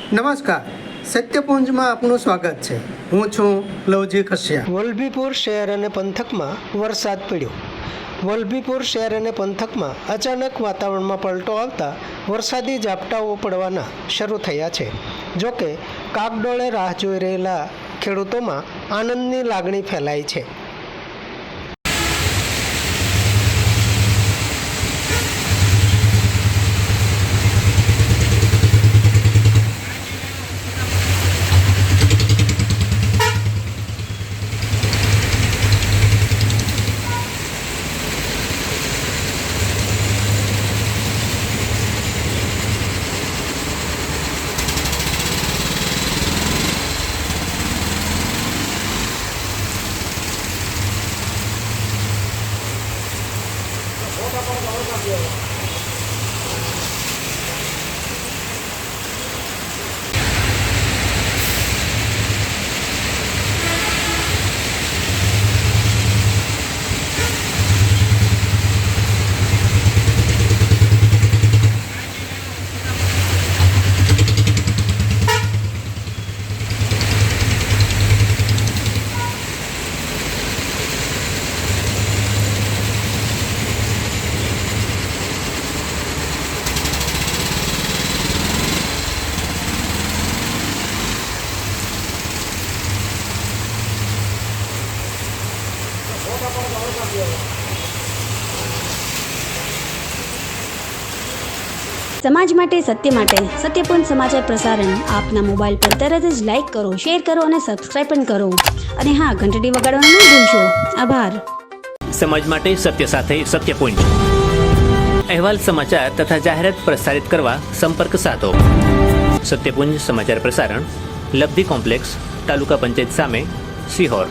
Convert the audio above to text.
નમસ્કાર, સત્યપુંજમાં આપનું સ્વાગત છે। હું છું લવજી કશ્યા। વલભીપુર શહેર અને પંથકમાં વરસાદ પડ્યો। વલભીપુર શહેર અને પંથકમાં અચાનક વાતાવરણમાં પલટો આવતા વરસાદી ઝાપટાઓ પડવાના શરૂ થયા છે। જોકે કાગડોળે રાહ જોઈ રહેલા ખેડૂતોમાં આનંદની લાગણી ફેલાઈ છે। સમાજ માટે સત્ય માટે સત્યપૂર્ણ સમાચાર પ્રસારણ આપના મોબાઈલ પર તરત જ લાઈક કરો, શેર કરો અને સબસ્ક્રાઇબ પણ કરો। અને હા, ઘંટડી વગાડવાનું ન ભૂલશો। આભાર। સમાજ માટે સત્ય સાથે સત્યપુંજ અહેવાલ, સમાચાર તથા જાહેરાત પ્રસારિત કરવા સંપર્ક સાધો। સત્યપુંજ સમાચાર પ્રસારણ, લબ્ધિ કોમ્પ્લેક્સ, તાલુકા પંચાયત સામે, સિહોર।